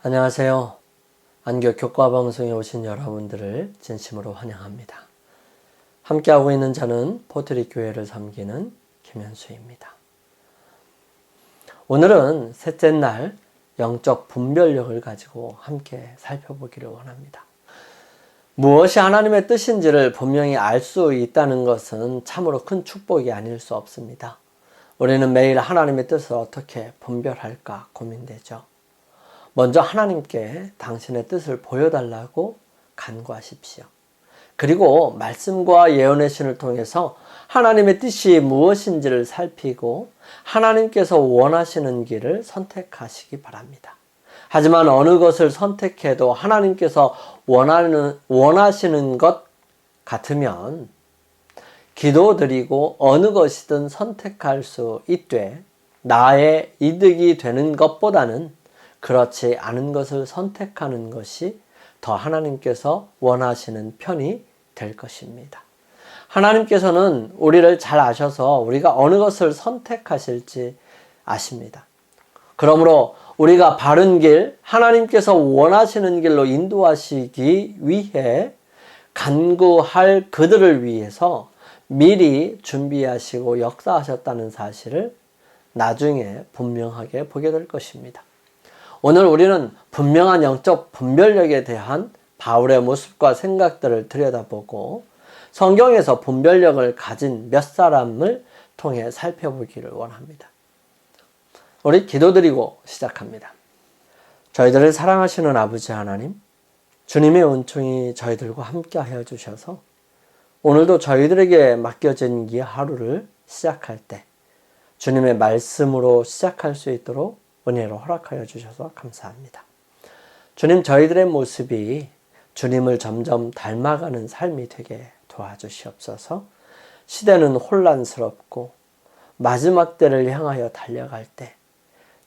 안녕하세요. 안교 교과방송에 오신 여러분들을 진심으로 환영합니다. 함께하고 있는 저는 포트리 교회를 섬기는 김현수입니다. 오늘은 셋째 날 영적 분별력을 가지고 함께 살펴보기를 원합니다. 무엇이 하나님의 뜻인지를 분명히 알 수 있다는 것은 참으로 큰 축복이 아닐 수 없습니다. 우리는 매일 하나님의 뜻을 어떻게 분별할까 고민되죠. 먼저 하나님께 당신의 뜻을 보여달라고 간구하십시오. 그리고 말씀과 예언의 신을 통해서 하나님의 뜻이 무엇인지를 살피고 하나님께서 원하시는 길을 선택하시기 바랍니다. 하지만 어느 것을 선택해도 하나님께서 원하시는 것 같으면 기도드리고 어느 것이든 선택할 수 있되 나의 이득이 되는 것보다는 그렇지 않은 것을 선택하는 것이 더 하나님께서 원하시는 편이 될 것입니다. 하나님께서는 우리를 잘 아셔서 우리가 어느 것을 선택하실지 아십니다. 그러므로 우리가 바른 길, 하나님께서 원하시는 길로 인도하시기 위해 간구할 그들을 위해서 미리 준비하시고 역사하셨다는 사실을 나중에 분명하게 보게 될 것입니다. 오늘 우리는 분명한 영적 분별력에 대한 바울의 모습과 생각들을 들여다보고 성경에서 분별력을 가진 몇 사람을 통해 살펴보기를 원합니다. 우리 기도드리고 시작합니다. 저희들을 사랑하시는 아버지 하나님, 주님의 은총이 저희들과 함께 하여 주셔서 오늘도 저희들에게 맡겨진 이 하루를 시작할 때 주님의 말씀으로 시작할 수 있도록 은혜로 허락하여 주셔서 감사합니다. 주님, 저희들의 모습이 주님을 점점 닮아가는 삶이 되게 도와주시옵소서. 시대는 혼란스럽고 마지막 때를 향하여 달려갈 때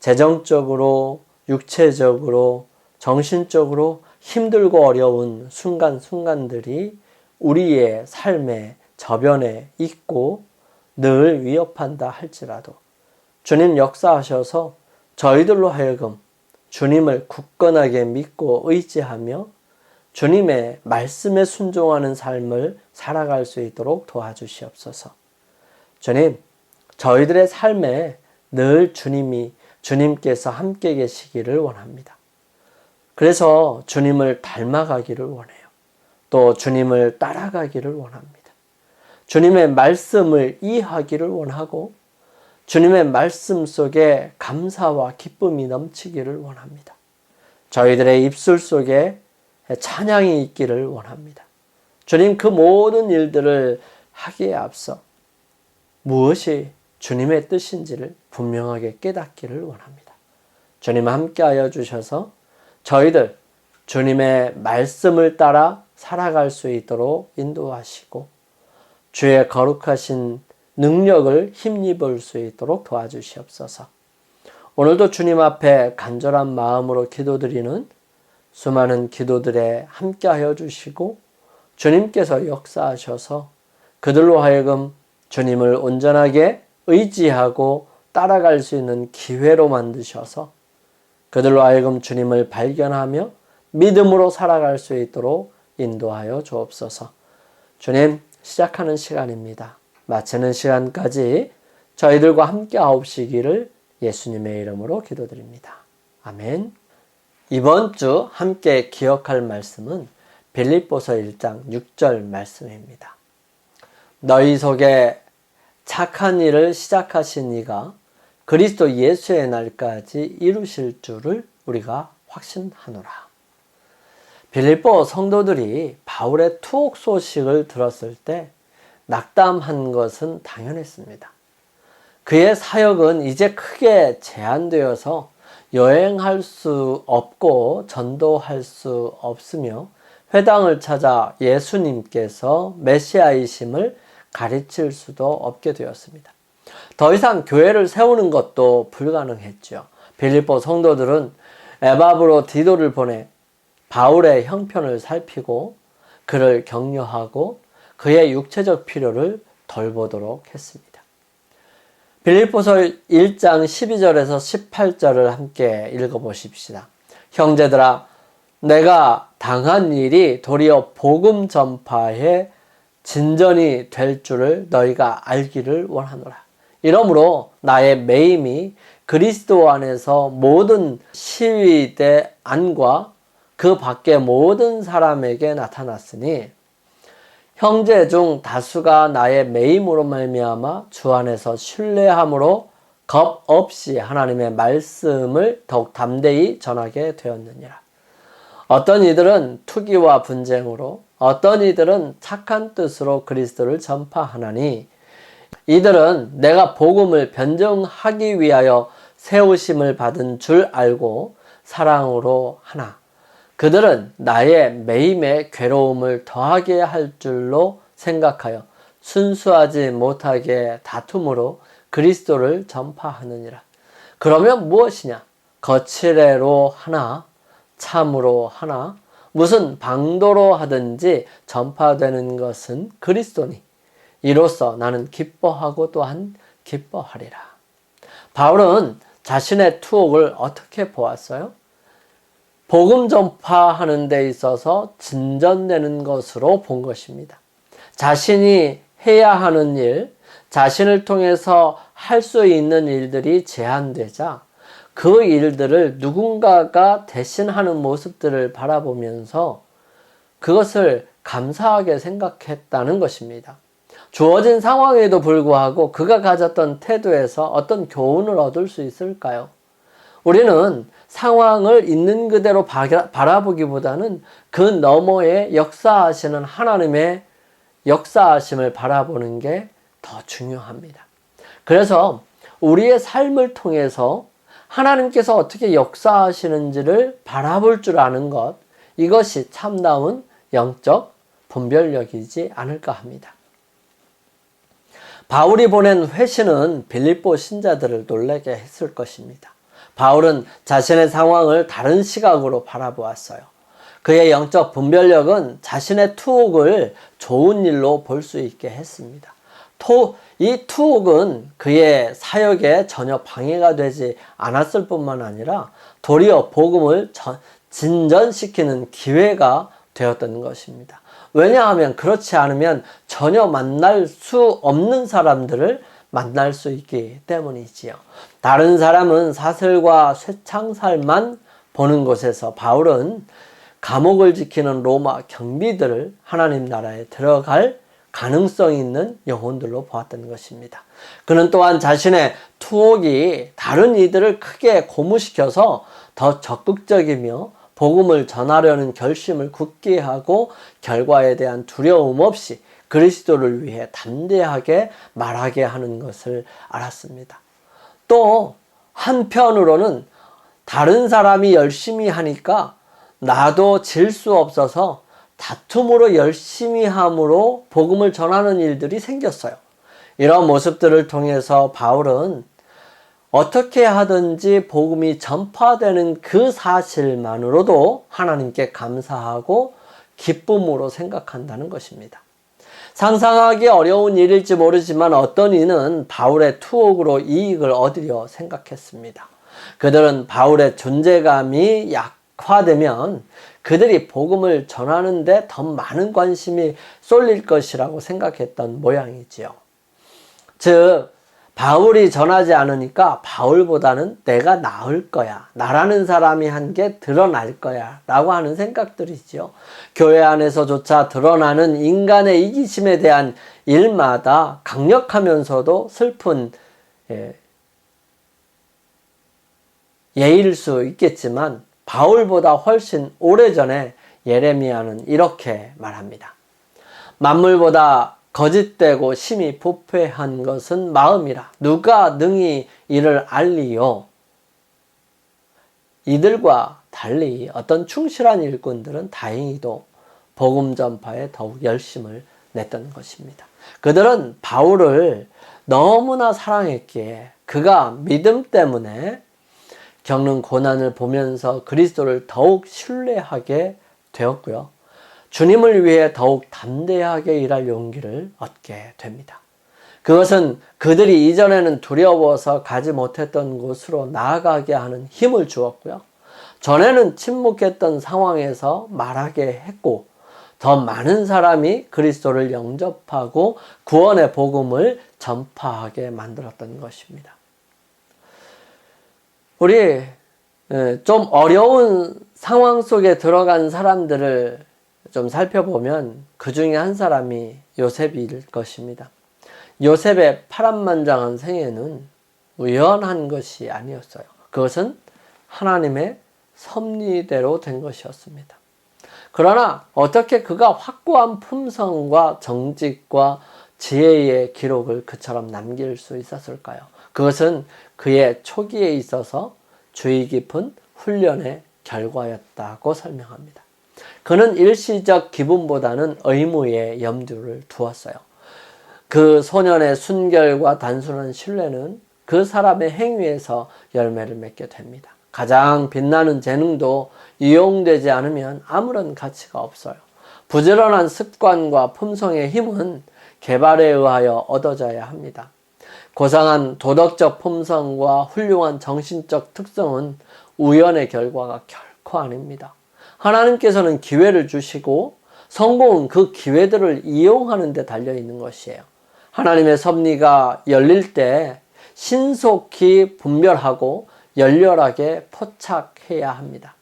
재정적으로, 육체적으로, 정신적으로 힘들고 어려운 순간순간들이 우리의 삶의 저변에 있고 늘 위협한다 할지라도 주님 역사하셔서 저희들로 하여금 주님을 굳건하게 믿고 의지하며 주님의 말씀에 순종하는 삶을 살아갈 수 있도록 도와주시옵소서. 주님, 저희들의 삶에 늘 주님께서 함께 계시기를 원합니다. 그래서 주님을 닮아가기를 원해요. 또 주님을 따라가기를 원합니다. 주님의 말씀을 이해하기를 원하고 주님의 말씀 속에 감사와 기쁨이 넘치기를 원합니다. 저희들의 입술 속에 찬양이 있기를 원합니다. 주님, 그 모든 일들을 하기에 앞서 무엇이 주님의 뜻인지를 분명하게 깨닫기를 원합니다. 주님 함께하여 주셔서 저희들 주님의 말씀을 따라 살아갈 수 있도록 인도하시고 주의 거룩하신 능력을 힘입을 수 있도록 도와주시옵소서. 오늘도 주님 앞에 간절한 마음으로 기도드리는 수많은 기도들에 함께하여 주시고 주님께서 역사하셔서 그들로 하여금 주님을 온전하게 의지하고 따라갈 수 있는 기회로 만드셔서 그들로 하여금 주님을 발견하며 믿음으로 살아갈 수 있도록 인도하여 주옵소서. 주님, 시작하는 시간입니다. 마치는 시간까지 저희들과 함께 하옵시기를 예수님의 이름으로 기도드립니다. 아멘. 이번 주 함께 기억할 말씀은 빌립보서 1장 6절 말씀입니다. 너희 속에 착한 일을 시작하신 이가 그리스도 예수의 날까지 이루실 줄을 우리가 확신하노라. 빌립보 성도들이 바울의 투옥 소식을 들었을 때 낙담한 것은 당연했습니다. 그의 사역은 이제 크게 제한되어서 여행할 수 없고 전도할 수 없으며 회당을 찾아 예수님께서 메시아이심을 가르칠 수도 없게 되었습니다. 더 이상 교회를 세우는 것도 불가능했죠. 빌립보 성도들은 에바브로 디도를 보내 바울의 형편을 살피고 그를 격려하고 그의 육체적 필요를 돌보도록 했습니다. 빌립보서 1장 12절에서 18절을 함께 읽어보십시다. 형제들아, 내가 당한 일이 도리어 복음 전파에 진전이 될 줄을 너희가 알기를 원하노라. 이러므로 나의 매임이 그리스도 안에서 모든 시위대 안과 그 밖의 모든 사람에게 나타났으니 형제 중 다수가 나의 매임으로 말미암아 주 안에서 신뢰함으로 겁 없이 하나님의 말씀을 더욱 담대히 전하게 되었느니라. 어떤 이들은 투기와 분쟁으로, 어떤 이들은 착한 뜻으로 그리스도를 전파하나니 이들은 내가 복음을 변증하기 위하여 세우심을 받은 줄 알고 사랑으로 하나, 그들은 나의 매임에 괴로움을 더하게 할 줄로 생각하여 순수하지 못하게 다툼으로 그리스도를 전파하느니라. 그러면 무엇이냐? 거칠애로 하나, 참으로 하나, 무슨 방도로 하든지 전파되는 것은 그리스도니 이로써 나는 기뻐하고 또한 기뻐하리라. 바울은 자신의 투옥을 어떻게 보았어요? 복음 전파하는 데 있어서 진전되는 것으로 본 것입니다. 자신이 해야 하는 일, 자신을 통해서 할 수 있는 일들이 제한되자 그 일들을 누군가가 대신하는 모습들을 바라보면서 그것을 감사하게 생각했다는 것입니다. 주어진 상황에도 불구하고 그가 가졌던 태도에서 어떤 교훈을 얻을 수 있을까요? 우리는 상황을 있는 그대로 바라보기보다는 그 너머에 역사하시는 하나님의 역사하심을 바라보는 게 더 중요합니다. 그래서 우리의 삶을 통해서 하나님께서 어떻게 역사하시는지를 바라볼 줄 아는 것, 이것이 참다운 영적 분별력이지 않을까 합니다. 바울이 보낸 회신은 빌립보 신자들을 놀라게 했을 것입니다. 바울은 자신의 상황을 다른 시각으로 바라보았어요. 그의 영적 분별력은 자신의 투옥을 좋은 일로 볼 수 있게 했습니다. 이 투옥은 그의 사역에 전혀 방해가 되지 않았을 뿐만 아니라 도리어 복음을 진전시키는 기회가 되었던 것입니다. 왜냐하면 그렇지 않으면 전혀 만날 수 없는 사람들을 만날 수 있기 때문이지요. 다른 사람은 사슬과 쇠창살만 보는 곳에서 바울은 감옥을 지키는 로마 경비들을 하나님 나라에 들어갈 가능성이 있는 영혼들로 보았던 것입니다. 그는 또한 자신의 투옥이 다른 이들을 크게 고무시켜서 더 적극적이며 복음을 전하려는 결심을 굳게 하고 결과에 대한 두려움 없이 그리스도를 위해 담대하게 말하게 하는 것을 알았습니다. 또 한편으로는 다른 사람이 열심히 하니까 나도 질 수 없어서 다툼으로 열심히 함으로 복음을 전하는 일들이 생겼어요. 이런 모습들을 통해서 바울은 어떻게 하든지 복음이 전파되는 그 사실만으로도 하나님께 감사하고 기쁨으로 생각한다는 것입니다. 상상하기 어려운 일일지 모르지만 어떤 이는 바울의 투옥으로 이익을 얻으려 생각했습니다. 그들은 바울의 존재감이 약화되면 그들이 복음을 전하는데 더 많은 관심이 쏠릴 것이라고 생각했던 모양이지요. 즉 바울이 전하지 않으니까 바울보다는 내가 나을 거야, 나라는 사람이 한 게 드러날 거야 라고 하는 생각들이지요. 교회 안에서조차 드러나는 인간의 이기심에 대한 일마다 강력하면서도 슬픈 예일 수 있겠지만 바울보다 훨씬 오래전에 예레미야는 이렇게 말합니다. 만물보다 거짓되고 심히 부패한 것은 마음이라. 누가 능히 이를 알리요? 이들과 달리 어떤 충실한 일꾼들은 다행히도 복음 전파에 더욱 열심을 냈던 것입니다. 그들은 바울을 너무나 사랑했기에 그가 믿음 때문에 겪는 고난을 보면서 그리스도를 더욱 신뢰하게 되었고요. 주님을 위해 더욱 담대하게 일할 용기를 얻게 됩니다. 그것은 그들이 이전에는 두려워서 가지 못했던 곳으로 나아가게 하는 힘을 주었고요. 전에는 침묵했던 상황에서 말하게 했고 더 많은 사람이 그리스도를 영접하고 구원의 복음을 전파하게 만들었던 것입니다. 우리 좀 어려운 상황 속에 들어간 사람들을 좀 살펴보면 그 중에 한 사람이 요셉일 것입니다. 요셉의 파란만장한 생애는 우연한 것이 아니었어요. 그것은 하나님의 섭리대로 된 것이었습니다. 그러나 어떻게 그가 확고한 품성과 정직과 지혜의 기록을 그처럼 남길 수 있었을까요? 그것은 그의 초기에 있어서 주의 깊은 훈련의 결과였다고 설명합니다. 그는 일시적 기분보다는 의무에 염두를 두었어요. 그 소년의 순결과 단순한 신뢰는 그 사람의 행위에서 열매를 맺게 됩니다. 가장 빛나는 재능도 이용되지 않으면 아무런 가치가 없어요. 부지런한 습관과 품성의 힘은 개발에 의하여 얻어져야 합니다. 고상한 도덕적 품성과 훌륭한 정신적 특성은 우연의 결과가 결코 아닙니다. 하나님께서는 기회를 주시고 성공은 그 기회들을 이용하는 데 달려있는 것이에요. 하나님의 섭리가 열릴 때 신속히 분별하고 열렬하게 포착해야 합니다.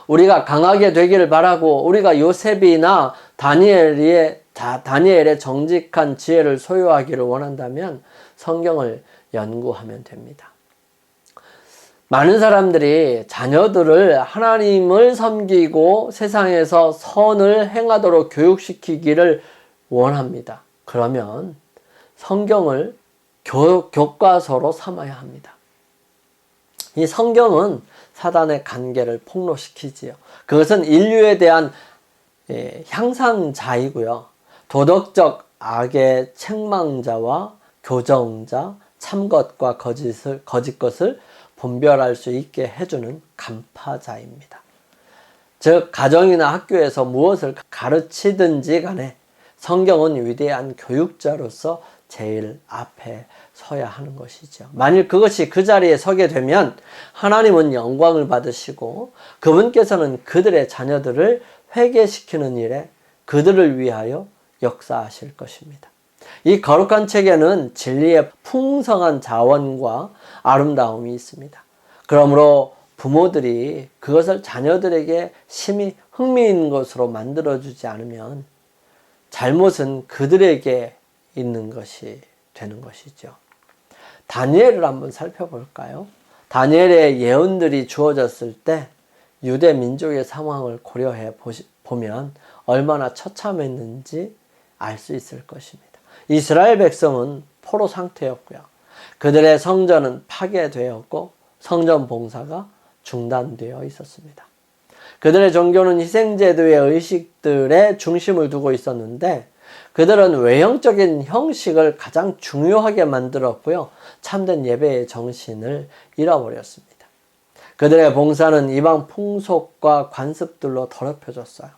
우리가 강하게 되기를 바라고 우리가 요셉이나 다니엘의 정직한 지혜를 소유하기를 원한다면 성경을 연구하면 됩니다. 많은 사람들이 자녀들을 하나님을 섬기고 세상에서 선을 행하도록 교육시키기를 원합니다. 그러면 성경을 교과서로 삼아야 합니다. 이 성경은 사단의 관계를 폭로시키지요. 그것은 인류에 대한 향상자이고요. 도덕적 악의 책망자와 교정자, 참것과 거짓 것을 분별할 수 있게 해주는 간파자입니다. 즉 가정이나 학교에서 무엇을 가르치든지 간에 성경은 위대한 교육자로서 제일 앞에 서야 하는 것이죠. 만일 그것이 그 자리에 서게 되면 하나님은 영광을 받으시고 그분께서는 그들의 자녀들을 회개시키는 일에 그들을 위하여 역사하실 것입니다. 이 거룩한 책에는 진리의 풍성한 자원과 아름다움이 있습니다. 그러므로 부모들이 그것을 자녀들에게 심히 흥미있는 것으로 만들어주지 않으면 잘못은 그들에게 있는 것이 되는 것이죠. 다니엘을 한번 살펴볼까요? 다니엘의 예언들이 주어졌을 때 유대 민족의 상황을 고려해 보면 얼마나 처참했는지 알 수 있을 것입니다. 이스라엘 백성은 포로 상태였고요. 그들의 성전은 파괴되었고 성전 봉사가 중단되어 있었습니다. 그들의 종교는 희생제도의 의식들에 중심을 두고 있었는데 그들은 외형적인 형식을 가장 중요하게 만들었고요. 참된 예배의 정신을 잃어버렸습니다. 그들의 봉사는 이방 풍속과 관습들로 더럽혀졌어요.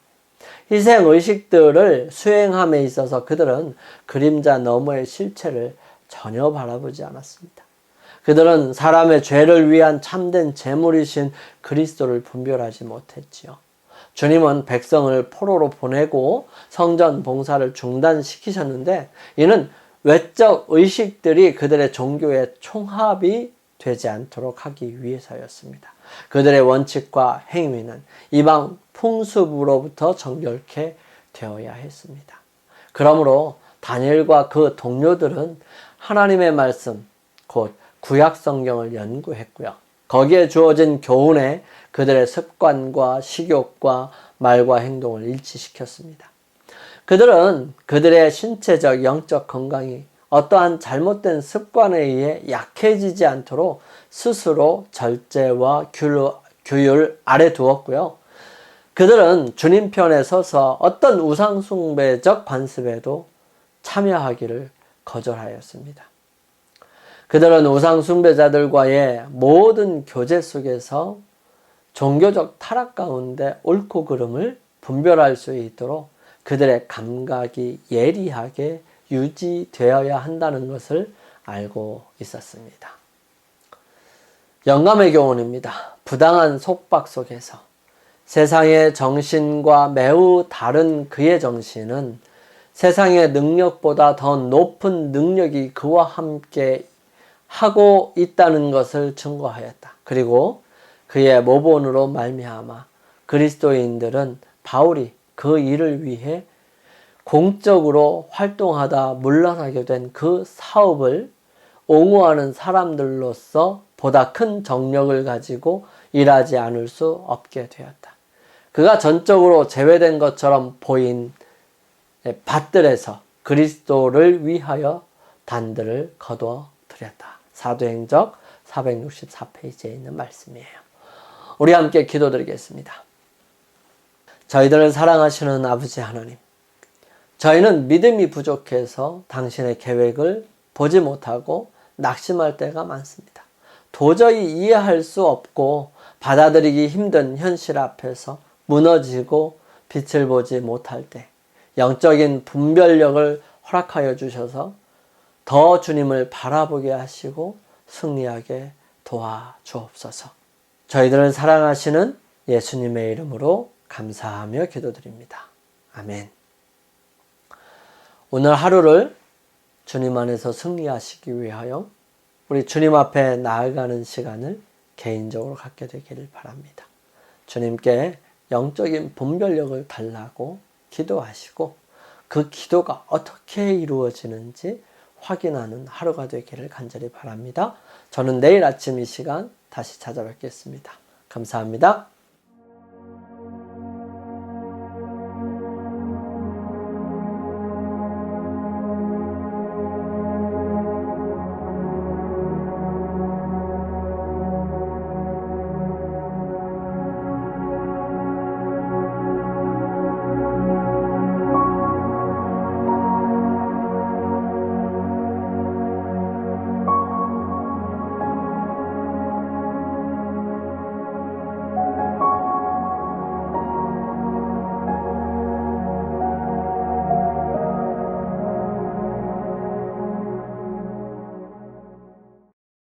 희생의식들을 수행함에 있어서 그들은 그림자 너머의 실체를 전혀 바라보지 않았습니다. 그들은 사람의 죄를 위한 참된 제물이신 그리스도를 분별하지 못했지요. 주님은 백성을 포로로 보내고 성전 봉사를 중단시키셨는데 이는 외적 의식들이 그들의 종교의 총합이 되지 않도록 하기 위해서였습니다. 그들의 원칙과 행위는 이방 풍습으로부터 정결케 되어야 했습니다. 그러므로 다니엘과 그 동료들은 하나님의 말씀, 곧 구약 성경을 연구했고요. 거기에 주어진 교훈에 그들의 습관과 식욕과 말과 행동을 일치시켰습니다. 그들은 그들의 신체적, 영적 건강이 어떠한 잘못된 습관에 의해 약해지지 않도록 스스로 절제와 규율 아래 두었고요. 그들은 주님 편에 서서 어떤 우상숭배적 관습에도 참여하기를 거절하였습니다. 그들은 우상숭배자들과의 모든 교제 속에서 종교적 타락 가운데 옳고 그름을 분별할 수 있도록 그들의 감각이 예리하게 유지되어야 한다는 것을 알고 있었습니다. 영감의 교훈입니다. 부당한 속박 속에서 세상의 정신과 매우 다른 그의 정신은 세상의 능력보다 더 높은 능력이 그와 함께 하고 있다는 것을 증거하였다. 그리고 그의 모본으로 말미암아 그리스도인들은 바울이 그 일을 위해 공적으로 활동하다 물러나게 된 그 사업을 옹호하는 사람들로서 보다 큰 정력을 가지고 일하지 않을 수 없게 되었다. 그가 전적으로 제외된 것처럼 보인 밭들에서 그리스도를 위하여 단들을 거두어 드렸다. 사도행적 464페이지에 있는 말씀이에요. 우리 함께 기도드리겠습니다. 저희들을 사랑하시는 아버지 하나님, 저희는 믿음이 부족해서 당신의 계획을 보지 못하고 낙심할 때가 많습니다. 도저히 이해할 수 없고 받아들이기 힘든 현실 앞에서 무너지고 빛을 보지 못할 때 영적인 분별력을 허락하여 주셔서 더 주님을 바라보게 하시고 승리하게 도와주옵소서. 저희들을 사랑하시는 예수님의 이름으로 감사하며 기도드립니다. 아멘. 오늘 하루를 주님 안에서 승리하시기 위하여 우리 주님 앞에 나아가는 시간을 개인적으로 갖게 되기를 바랍니다. 주님께 영적인 분별력을 달라고 기도하시고 그 기도가 어떻게 이루어지는지 확인하는 하루가 되기를 간절히 바랍니다. 저는 내일 아침 이 시간 다시 찾아뵙겠습니다. 감사합니다.